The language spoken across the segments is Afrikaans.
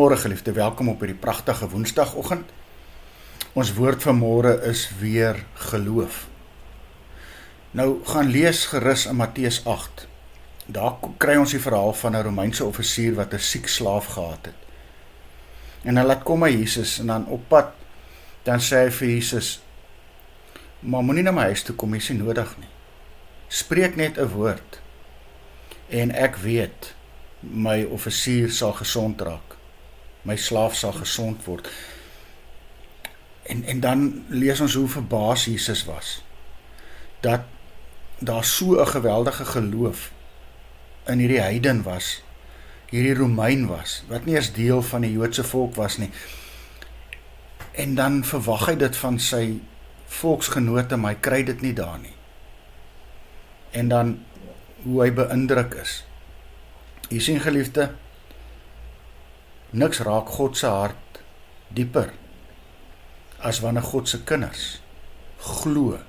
Môre geliefde, welkom op hierdie pragtige woensdagoggend. Ons woord van môre is weer geloof. Nou, gaan lees gerus in Matteus 8. Daar kry ons die verhaal van 'n Romeinse offisier wat 'n siek slaaf gehad het. En hy laat kom by Jesus en dan op pad, dan sê hy vir Jesus, maar moenie na my huis toe kom, is nie nodig nie. Spreek net 'n woord en ek weet, my offisier sal gesond raak. My slaaf sal gesond word. En dan lees ons hoe verbaas Jesus was, dat daar so 'n geweldige geloof in hierdie heiden was, hierdie Romein was, wat nie eens deel van die Joodse volk was nie. En dan verwag hy dit van sy volksgenote, maar hy kry dit nie daar nie. En dan hoe hy beïndruk is. Jy sien geliefde, niks raak God se hart dieper as wanneer God se kinders glo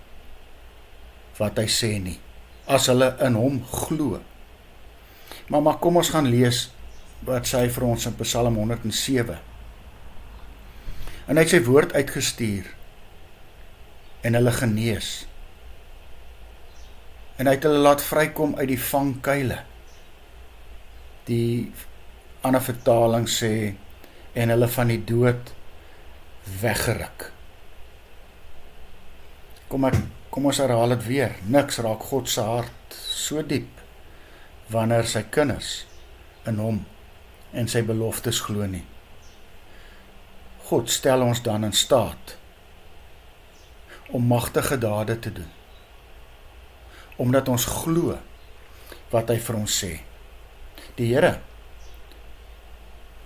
wat hy sê nie, as hulle in hom glo. Maar kom ons gaan lees wat sê hy vir ons in Psalm 107. En hy het sy woord uitgestuur en hulle genees. En hy het hulle laat vrykom uit die vangkuile. Die ander vertaling sê, en hulle van die dood weggeruk. Kom ons herhaal dit weer. Niks raak God se hart so diep wanneer sy kinders in hom en sy beloftes glo nie. God stel ons dan in staat om magtige dade te doen, omdat ons glo wat hy vir ons sê. Die Here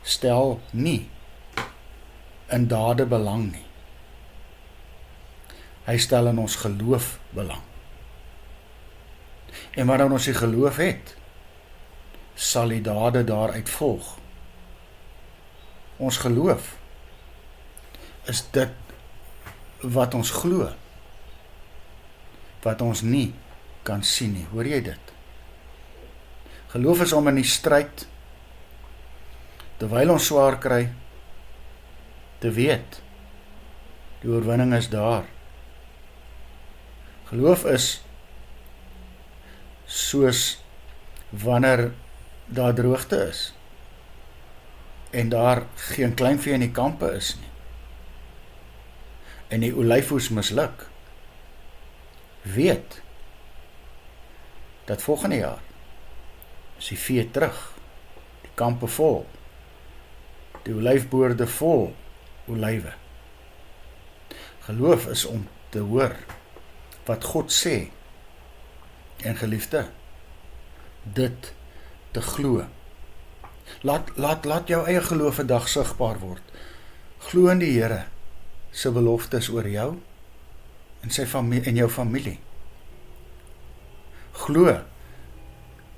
stel nie in dade belang nie. Hy stel in ons geloof belang. En wanneer ons die geloof het, sal die dade daaruit volg. Ons geloof is dit wat ons glo, wat ons nie kan sien nie. Hoor jy dit? Geloof is om in die stryd, terwyl ons swaar kry, te weet, die oorwinning is daar. Geloof is soos wanneer daar droogte is, en daar geen kleinvee in die kampe is nie, en die olyfoes misluk, weet, dat volgende jaar is die vee terug, die kampe vol, die olyfboorde vol olywe. Geloof is om te hoor wat God sê, en geliefde, dit te glo. Laat jou eie geloof 'n dag sigbaar word. Glo in die Here se beloftes oor jou en sy familie en jou familie. Glo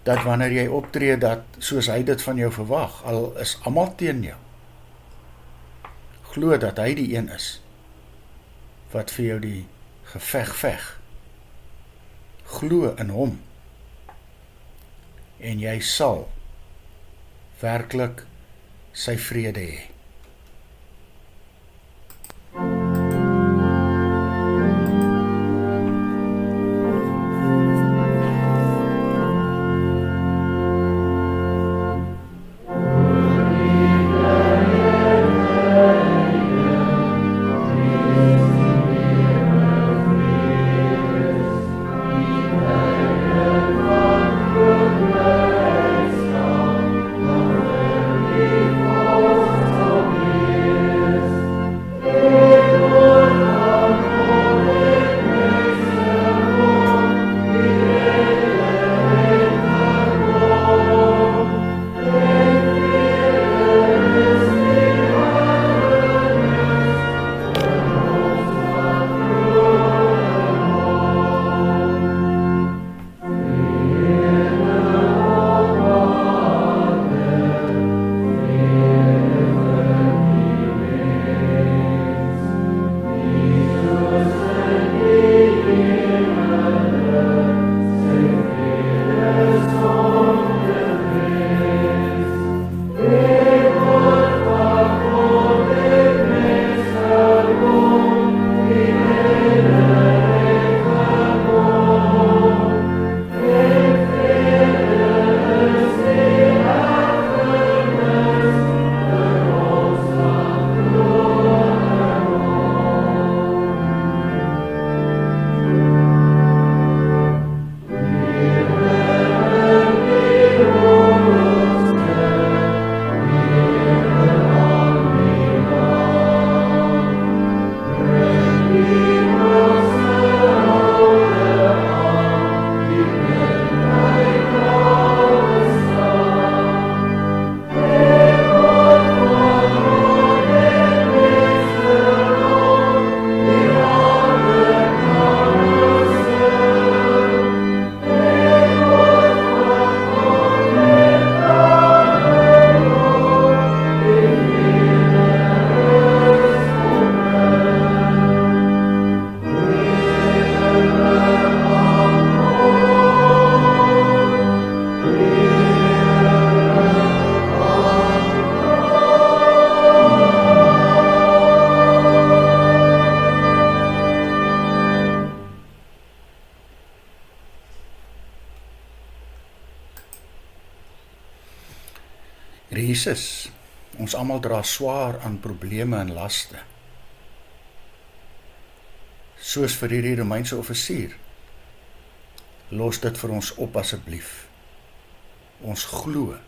dat wanneer jy optree, dat soos hy dit van jou verwag, al is almal teen jou, glo dat hy die een is wat vir jou die geveg veg. Glo in hom en jy sal werklik sy vrede hê. Oh Jesus, ons almal dra swaar aan probleme en laste. Soos vir hierdie Romeinse offisier. Los dit vir ons op asseblief. Ons glo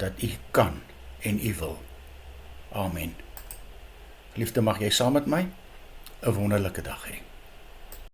dat U kan en U wil. Amen. Liefde, mag jy saam met my 'n wonderlike dag hê.